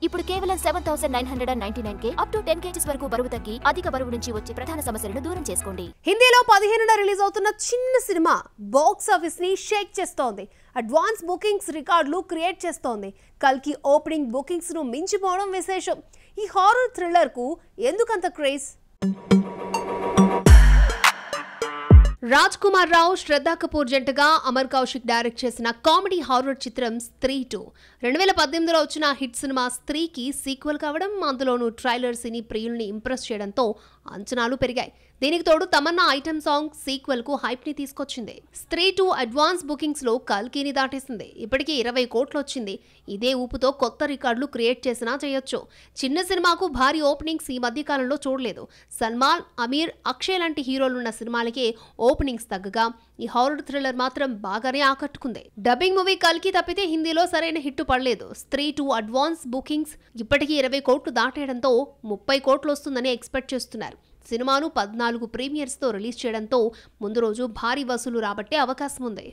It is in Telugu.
ఇప్పుడు కేవలం 7999K అప్ టు 10 kgs వరకు బరువు తగ్గి అధిక బరువు నుంచి వచ్చే ప్రధాన సమస్యలను దూరం చేసుకోండి. హిందీలో 15న రిలీజ్ అవుతున్న చిన్న సినిమా బాక్స్ ఆఫీస్ ని షేక్ చేస్తోంది. అడ్వాన్స్ బుకింగ్స్ రికార్డులు క్రియేట్ చేస్తోంది. కల్కి ఓపెనింగ్ బుకింగ్స్ ను మించిపోవడం విశేషం. ఈ హారర్ థ్రిల్లర్ కు ఎందుకంత క్రేజ్? రాజ్ కుమార్ రావు, శ్రద్ధా కపూర్ జంటగా అమర్ కౌశిక్ డైరెక్ట్ చేసిన కామెడీ హారర్ చిత్రం స్త్రీ 2 2018లో వచ్చిన హిట్ సినిమా స్త్రీకి సీక్వెల్ కావడం, అందులోనూ ట్రైలర్ సినీ ప్రియుల్ని ఇంప్రెస్ చేయడంతో అంచనాలు పెరిగాయి. దీనికి తోడు తమన్నా ఐటెం సాంగ్ సీక్వెల్ కు హైప్ ని తీసుకొచ్చింది. స్త్రీ 2 అడ్వాన్స్ బుకింగ్స్ లో కల్కిని దాటేసింది. ఇప్పటికీ 20 కోట్లు వచ్చింది. ఇదే ఊపుతో కొత్త రికార్డులు క్రియేట్ చేసినా చేయొచ్చు. చిన్న సినిమాకు భారీ ఓపెనింగ్స్ ఈ మధ్య కాలంలో చూడలేదు. సల్మాన్, అమీర్, అక్షయ్ లాంటి హీరోలున్న సినిమాలకే ఓపెనింగ్స్ తగ్గగా ఈ హారర్ థ్రిల్లర్ మాత్రం బాగానే ఆకట్టుకుంది. డబ్బింగ్ మూవీ కల్కి తప్పితే హిందీలో సరైన హిట్ పడలేదు. స్త్రీ 2 అడ్వాన్స్ బుకింగ్స్ ఇప్పటికీ 20 కోట్లు దాటేయడంతో 30 కోట్లు వస్తుందని ఎక్స్పెక్ట్ చేస్తున్నారు. సినిమాను 14 ప్రీమియర్స్ తో రిలీజ్ చేయడంతో ముందు రోజు భారీ వసూలు రాబట్టే అవకాశం ఉంది.